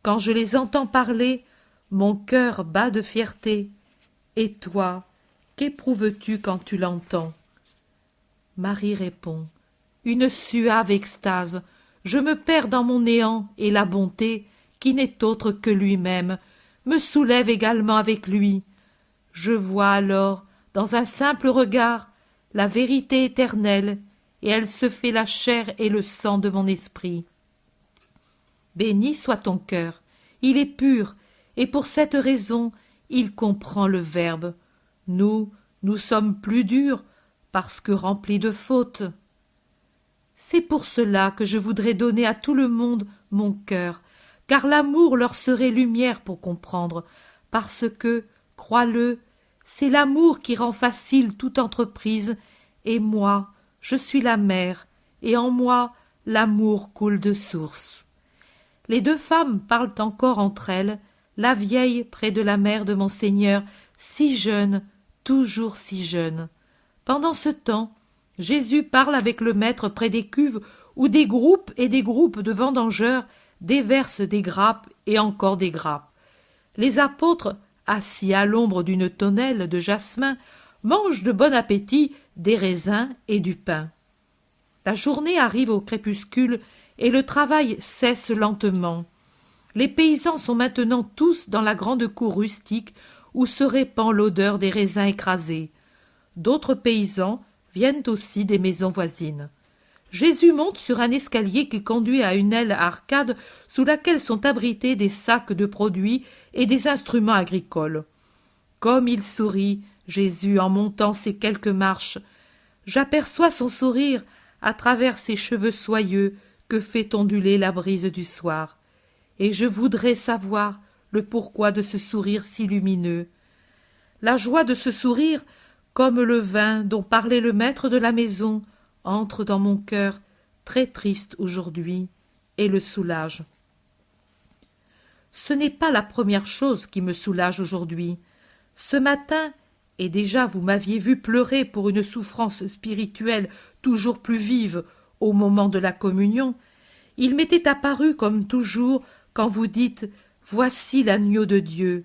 quand je les entends parler, mon cœur bat de fierté. Et toi, qu'éprouves-tu quand tu l'entends? Marie répond, une suave extase, je me perds dans mon néant, et la bonté, qui n'est autre que lui-même, me soulève également avec lui. Je vois alors, dans un simple regard, la vérité éternelle, et elle se fait la chair et le sang de mon esprit. Béni soit ton cœur, il est pur, et pour cette raison, il comprend le Verbe. Nous sommes plus durs, parce que remplis de fautes. C'est pour cela que je voudrais donner à tout le monde mon cœur, car l'amour leur serait lumière pour comprendre, parce que, crois-le, c'est l'amour qui rend facile toute entreprise, et moi, je suis la mer, et en moi, l'amour coule de source. Les deux femmes parlent encore entre elles, la vieille près de la mère de Monseigneur, si jeune, toujours si jeune. Pendant ce temps, Jésus parle avec le maître près des cuves où des groupes et des groupes de vendangeurs déversent des grappes et encore des grappes. Les apôtres, assis à l'ombre d'une tonnelle de jasmin, mangent de bon appétit des raisins et du pain. La journée arrive au crépuscule et le travail cesse lentement. Les paysans sont maintenant tous dans la grande cour rustique où se répand l'odeur des raisins écrasés. D'autres paysans viennent aussi des maisons voisines. Jésus monte sur un escalier qui conduit à une aile arcade sous laquelle sont abrités des sacs de produits et des instruments agricoles. Comme il sourit, Jésus, en montant ces quelques marches. J'aperçois son sourire à travers ses cheveux soyeux que fait onduler la brise du soir. Et je voudrais savoir le pourquoi de ce sourire si lumineux. La joie de ce sourire, comme le vin dont parlait le maître de la maison, entre dans mon cœur, très triste aujourd'hui, et le soulage. Ce n'est pas la première chose qui me soulage aujourd'hui. Ce matin, et déjà vous m'aviez vu pleurer pour une souffrance spirituelle toujours plus vive au moment de la communion, il m'était apparu comme toujours quand vous dites « Voici l'agneau de Dieu »,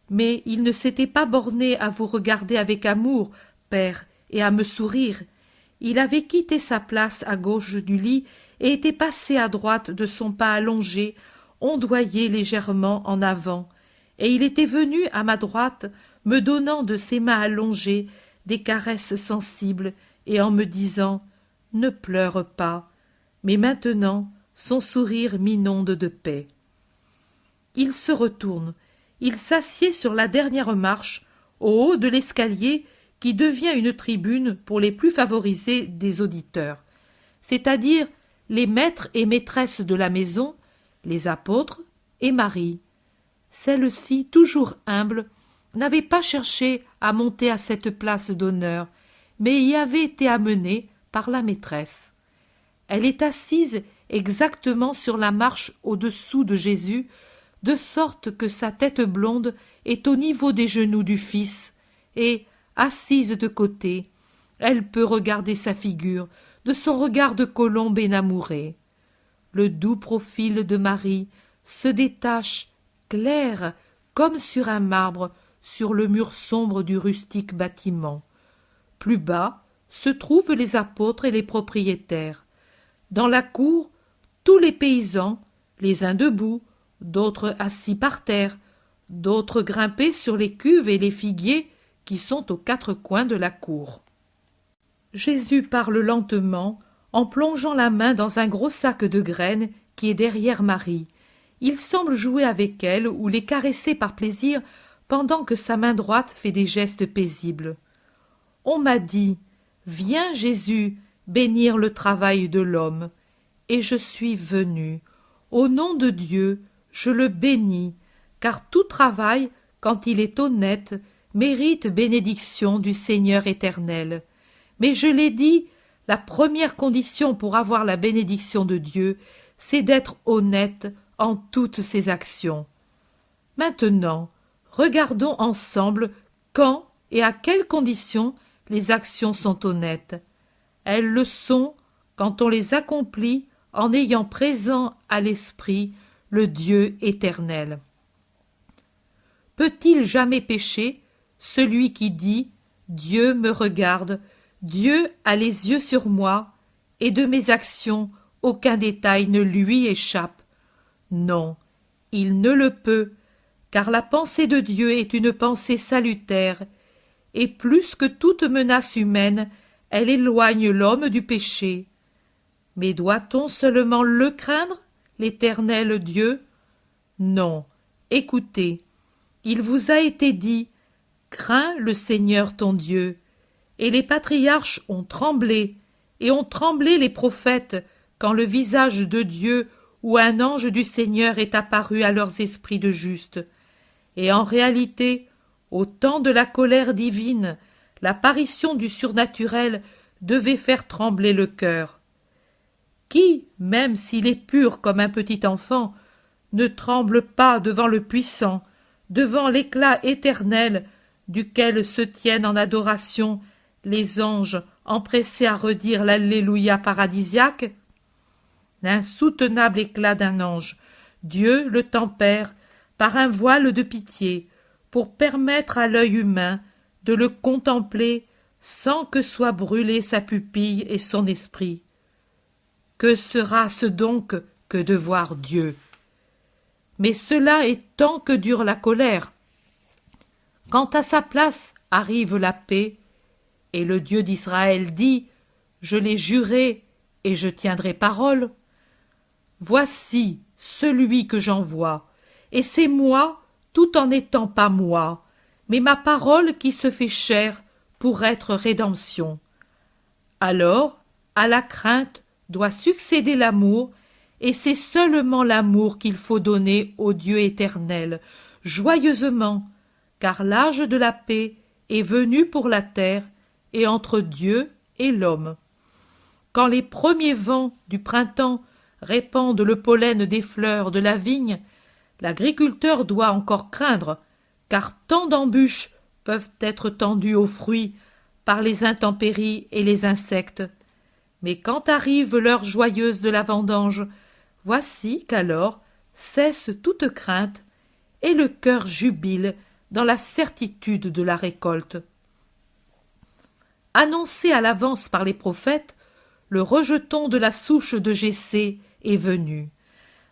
mais il ne s'était pas borné à vous regarder avec amour, Père, et à me sourire. Il avait quitté sa place à gauche du lit et était passé à droite de son pas allongé, ondoyé légèrement en avant, et il était venu à ma droite, me donnant de ses mains allongées des caresses sensibles et en me disant « Ne pleure pas », mais maintenant son sourire m'inonde de paix. Il se retourne, il s'assied sur la dernière marche, au haut de l'escalier qui devient une tribune pour les plus favorisés des auditeurs, c'est-à-dire les maîtres et maîtresses de la maison, les apôtres et Marie. Celle-ci, toujours humble, n'avait pas cherché à monter à cette place d'honneur, mais y avait été amenée par la maîtresse. Elle est assise exactement sur la marche au-dessous de Jésus, de sorte que sa tête blonde est au niveau des genoux du Fils, et, assise de côté, elle peut regarder sa figure de son regard de colombe énamourée. Le doux profil de Marie se détache, clair comme sur un marbre, sur le mur sombre du rustique bâtiment. Plus bas se trouvent les apôtres et les propriétaires. Dans la cour, tous les paysans, les uns debout, d'autres assis par terre, d'autres grimpés sur les cuves et les figuiers qui sont aux quatre coins de la cour. Jésus parle lentement, en plongeant la main dans un gros sac de graines qui est derrière Marie. Il semble jouer avec elle ou les caresser par plaisir pendant que sa main droite fait des gestes paisibles. On m'a dit « Viens, Jésus, bénir le travail de l'homme », et je suis venu. Au nom de Dieu, je le bénis, car tout travail, quand il est honnête, mérite bénédiction du Seigneur éternel. Mais je l'ai dit, la première condition pour avoir la bénédiction de Dieu, c'est d'être honnête en toutes ses actions. Maintenant, regardons ensemble quand et à quelles conditions les actions sont honnêtes. Elles le sont quand on les accomplit en ayant présent à l'esprit le Dieu éternel. Peut-il jamais pécher celui qui dit « Dieu me regarde, Dieu a les yeux sur moi, et de mes actions aucun détail ne lui échappe ». Non, il ne le peut, car la pensée de Dieu est une pensée salutaire, et plus que toute menace humaine, elle éloigne l'homme du péché. Mais doit-on seulement le craindre, l'Éternel Dieu? Non, écoutez, il vous a été dit « Crains le Seigneur ton Dieu ». Et les patriarches ont tremblé, et ont tremblé les prophètes, quand le visage de Dieu ou un ange du Seigneur est apparu à leurs esprits de justes. Et en réalité, au temps de la colère divine, l'apparition du surnaturel devait faire trembler le cœur. Qui, même s'il est pur comme un petit enfant, ne tremble pas devant le puissant, devant l'éclat éternel duquel se tiennent en adoration les anges empressés à redire l'Alléluia paradisiaque? L'insoutenable éclat d'un ange, Dieu le tempère par un voile de pitié, pour permettre à l'œil humain de le contempler sans que soient brûlés sa pupille et son esprit. Que sera-ce donc que de voir Dieu? Mais cela est tant que dure la colère. Quand à sa place arrive la paix, et le Dieu d'Israël dit « Je l'ai juré et je tiendrai parole », voici celui que j'envoie, et c'est moi tout en n'étant pas moi, mais ma parole qui se fait chair pour être rédemption. Alors, à la crainte doit succéder l'amour, et c'est seulement l'amour qu'il faut donner au Dieu éternel, joyeusement, car l'âge de la paix est venu pour la terre et entre Dieu et l'homme. Quand les premiers vents du printemps répandent le pollen des fleurs de la vigne, l'agriculteur doit encore craindre, car tant d'embûches peuvent être tendues aux fruits par les intempéries et les insectes. Mais quand arrive l'heure joyeuse de la vendange, voici qu'alors cesse toute crainte, et le cœur jubile dans la certitude de la récolte. Annoncé à l'avance par les prophètes, le rejeton de la souche de Jessé est venu.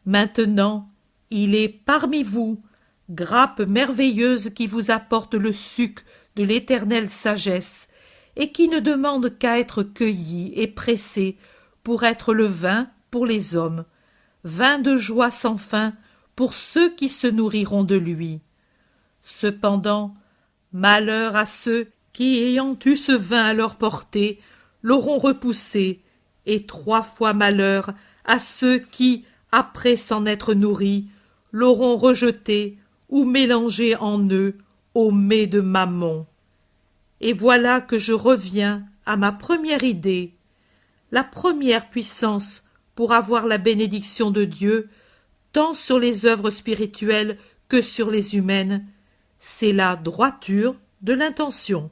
Maintenant, il est parmi vous, grappe merveilleuse qui vous apporte le suc de l'éternelle sagesse, et qui ne demande qu'à être cueillie et pressée pour être le vin pour les hommes, vin de joie sans fin pour ceux qui se nourriront de lui. Cependant, malheur à ceux qui, ayant eu ce vin à leur portée, l'auront repoussé, et 3 fois malheur à ceux qui, après s'en être nourris, l'auront rejeté ou mélangé en eux au mets de Mammon. Et voilà que je reviens à ma première idée. La première puissance pour avoir la bénédiction de Dieu, tant sur les œuvres spirituelles que sur les humaines, c'est la droiture de l'intention.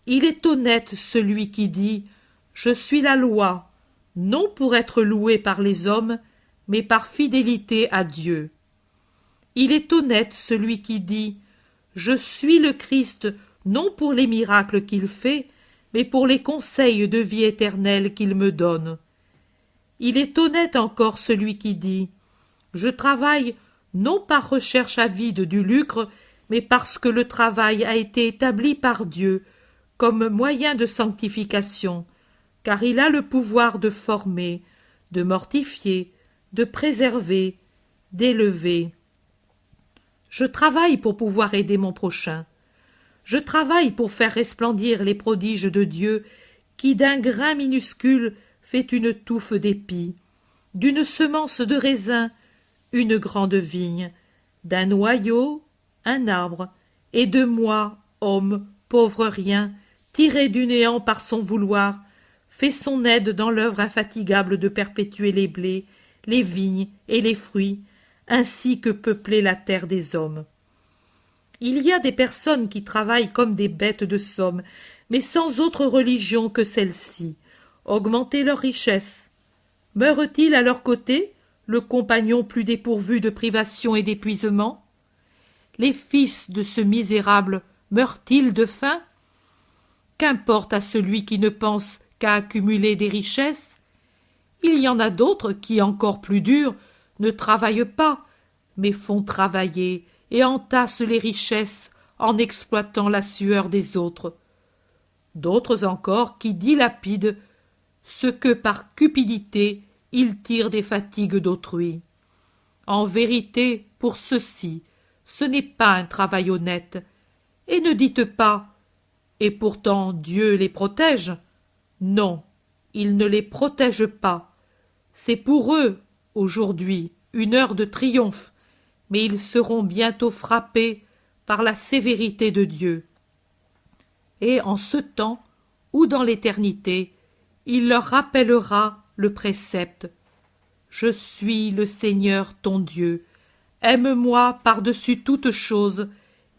Il est honnête celui qui dit « Je suis la loi », non pour être loué par les hommes, mais par fidélité à Dieu. Il est honnête celui qui dit « Je suis le Christ », non pour les miracles qu'il fait, mais pour les conseils de vie éternelle qu'il me donne. Il est honnête encore celui qui dit « Je travaille non par recherche avide du lucre, mais parce que le travail a été établi par Dieu comme moyen de sanctification, car il a le pouvoir de former, de mortifier, de préserver, d'élever. Je travaille pour pouvoir aider mon prochain. Je travaille pour faire resplendir les prodiges de Dieu qui, d'un grain minuscule, fait une touffe d'épis, d'une semence de raisin, une grande vigne, d'un noyau, un arbre, et de moi, homme, pauvre rien, tiré du néant par son vouloir, fait son aide dans l'œuvre infatigable de perpétuer les blés, les vignes et les fruits, ainsi que peupler la terre des hommes. Il y a des personnes qui travaillent comme des bêtes de somme, mais sans autre religion que celle-ci, augmenter leur richesse. Meurt-il à leur côté le compagnon plus dépourvu de privations et d'épuisement? Les fils de ce misérable meurent-ils de faim? Qu'importe à celui qui ne pense qu'à accumuler des richesses? Il y en a d'autres qui, encore plus durs, ne travaillent pas, mais font travailler et entassent les richesses en exploitant la sueur des autres. D'autres encore qui dilapident ce que par cupidité ils tirent des fatigues d'autrui. En vérité, pour ceux-ci, ce n'est pas un travail honnête. Et ne dites pas « Et pourtant Dieu les protège ». Non, il ne les protège pas. C'est pour eux, aujourd'hui, une heure de triomphe, mais ils seront bientôt frappés par la sévérité de Dieu. Et en ce temps, ou dans l'éternité, il leur rappellera le précepte. Je suis le Seigneur ton Dieu. Aime-moi par-dessus toute chose,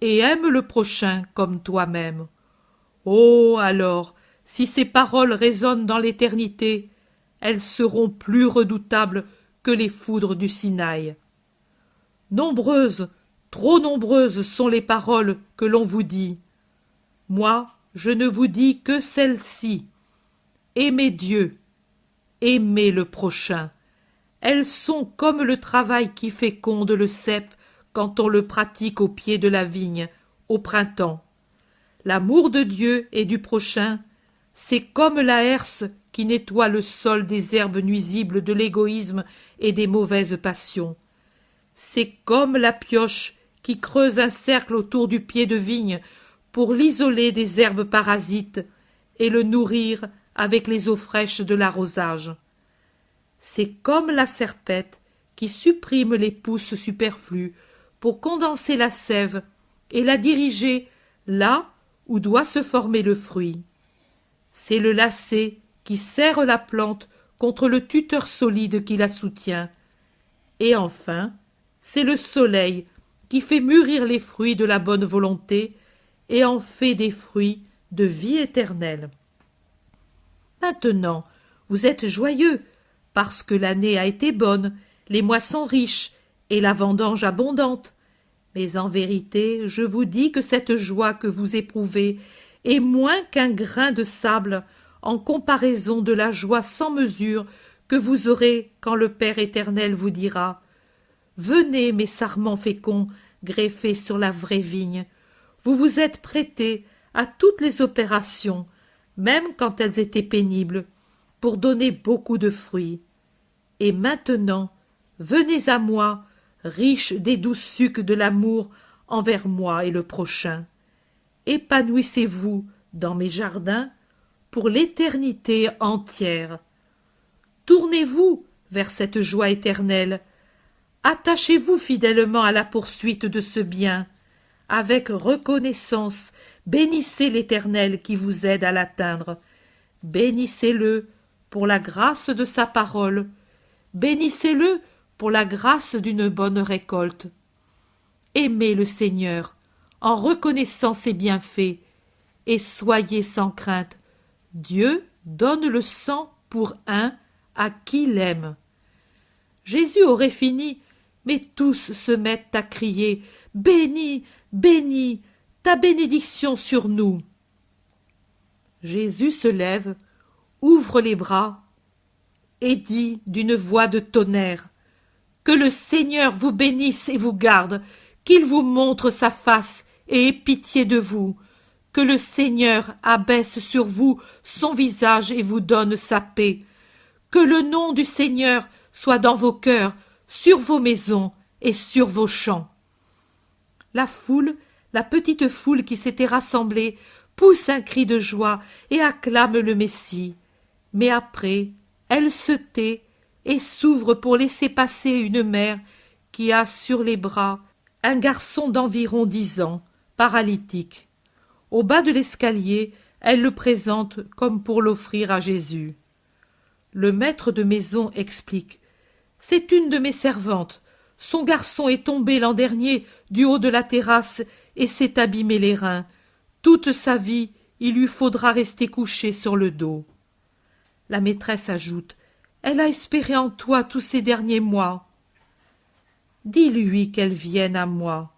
et aime le prochain comme toi-même. Oh, alors, si ces paroles résonnent dans l'éternité, elles seront plus redoutables que les foudres du Sinaï. Nombreuses, trop nombreuses sont les paroles que l'on vous dit. Moi, je ne vous dis que celles-ci. Aimez Dieu, aimez le prochain. Elles sont comme le travail qui féconde le cep quand on le pratique au pied de la vigne, au printemps. L'amour de Dieu et du prochain, c'est comme la herse qui nettoie le sol des herbes nuisibles de l'égoïsme et des mauvaises passions. C'est comme la pioche qui creuse un cercle autour du pied de vigne pour l'isoler des herbes parasites et le nourrir avec les eaux fraîches de l'arrosage. C'est comme la serpette qui supprime les pousses superflues pour condenser la sève et la diriger là où doit se former le fruit. C'est le lacet qui serre la plante contre le tuteur solide qui la soutient. Et enfin, c'est le soleil qui fait mûrir les fruits de la bonne volonté et en fait des fruits de vie éternelle. Maintenant, vous êtes joyeux, parce que l'année a été bonne, les moissons riches et la vendange abondante. Mais en vérité, je vous dis que cette joie que vous éprouvez est moins qu'un grain de sable en comparaison de la joie sans mesure que vous aurez quand le Père éternel vous dira « Venez, mes sarments féconds, greffés sur la vraie vigne. Vous vous êtes prêtés à toutes les opérations, même quand elles étaient pénibles, pour donner beaucoup de fruits. Et maintenant, venez à moi, riches des doux sucs de l'amour envers moi et le prochain. Épanouissez-vous dans mes jardins pour l'éternité entière. Tournez-vous vers cette joie éternelle. Attachez-vous fidèlement à la poursuite de ce bien. Avec reconnaissance, bénissez l'Éternel qui vous aide à l'atteindre. Bénissez-le pour la grâce de sa parole. Bénissez-le pour la grâce d'une bonne récolte. Aimez le Seigneur en reconnaissant ses bienfaits et soyez sans crainte. Dieu donne le sang pour un à qui l'aime. Jésus aurait fini, mais tous se mettent à crier « Béni, béni, ta bénédiction sur nous !» Jésus se lève, ouvre les bras et dit d'une voix de tonnerre « Que le Seigneur vous bénisse et vous garde, qu'il vous montre sa face et ait pitié de vous, que le Seigneur abaisse sur vous son visage et vous donne sa paix, que le nom du Seigneur soit dans vos cœurs, sur vos maisons et sur vos champs. » La foule, la petite foule qui s'était rassemblée, pousse un cri de joie et acclame le Messie. Mais après, elle se tait et s'ouvre pour laisser passer une mère qui a sur les bras un garçon d'environ 10 ans, paralytique. Au bas de l'escalier, elle le présente comme pour l'offrir à Jésus. Le maître de maison explique « C'est une de mes servantes. Son garçon est tombé l'an dernier du haut de la terrasse et s'est abîmé les reins. Toute sa vie, il lui faudra rester couché sur le dos. » La maîtresse ajoute « Elle a espéré en toi tous ces derniers mois. » dis-lui qu'elle vienne à moi.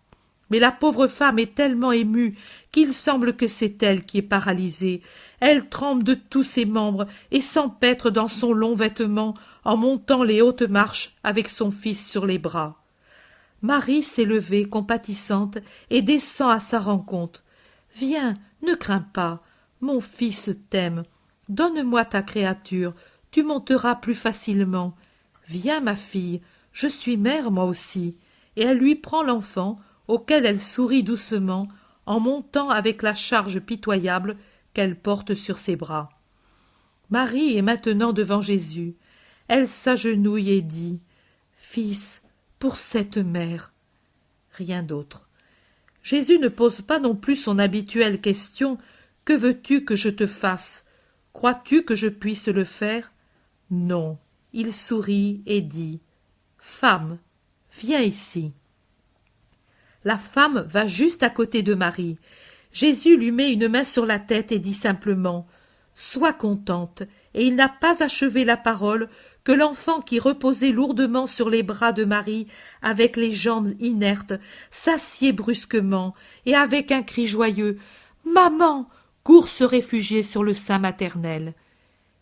Mais la pauvre femme est tellement émue qu'il semble que c'est elle qui est paralysée. Elle tremble de tous ses membres et s'empêtre dans son long vêtement en montant les hautes marches avec son fils sur les bras. Marie s'est levée, compatissante, et descend à sa rencontre. « Viens, ne crains pas, mon fils t'aime. Donne-moi ta créature, tu monteras plus facilement. Viens, ma fille, je suis mère moi aussi. » Et elle lui prend l'enfant, auquel elle sourit doucement, en montant avec la charge pitoyable qu'elle porte sur ses bras. Marie est maintenant devant Jésus. Elle s'agenouille et dit « Fils, pour cette mère. » Rien d'autre. Jésus ne pose pas non plus son habituelle question « Que veux-tu que je te fasse? Crois-tu que je puisse le faire ?» Non, il sourit et dit « Femme, viens ici. » La femme va juste à côté de Marie. Jésus lui met une main sur la tête et dit simplement « Sois contente », et il n'a pas achevé la parole que l'enfant qui reposait lourdement sur les bras de Marie, avec les jambes inertes, s'assied brusquement et avec un cri joyeux « Maman !» court se réfugier sur le sein maternel.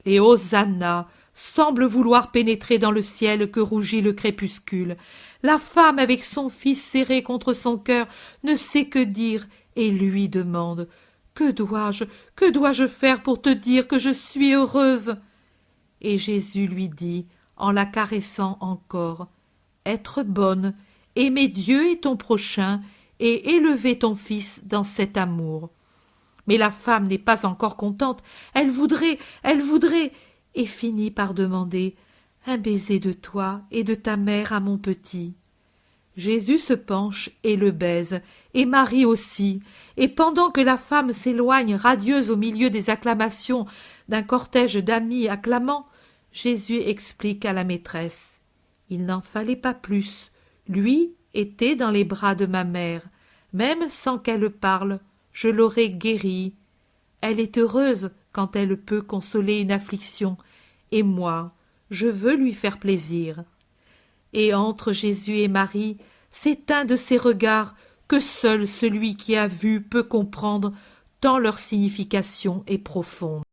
Les hosanna semblent vouloir pénétrer dans le ciel que rougit le crépuscule. La femme, avec son fils serré contre son cœur, ne sait que dire et lui demande « que dois-je faire pour te dire que je suis heureuse ?» Et Jésus lui dit, en la caressant encore, « Être bonne, aimer Dieu et ton prochain, et élever ton fils dans cet amour. » Mais la femme n'est pas encore contente, elle voudrait, et finit par demander « Un baiser de toi et de ta mère à mon petit. » Jésus se penche et le baise, et Marie aussi, et pendant que la femme s'éloigne radieuse au milieu des acclamations d'un cortège d'amis acclamants, Jésus explique à la maîtresse « Il n'en fallait pas plus, lui était dans les bras de ma mère, même sans qu'elle parle, je l'aurais guérie. Elle est heureuse quand elle peut consoler une affliction, et moi, je veux lui faire plaisir. » Et entre Jésus et Marie, c'est un de ces regards que seul celui qui a vu peut comprendre, tant leur signification est profonde.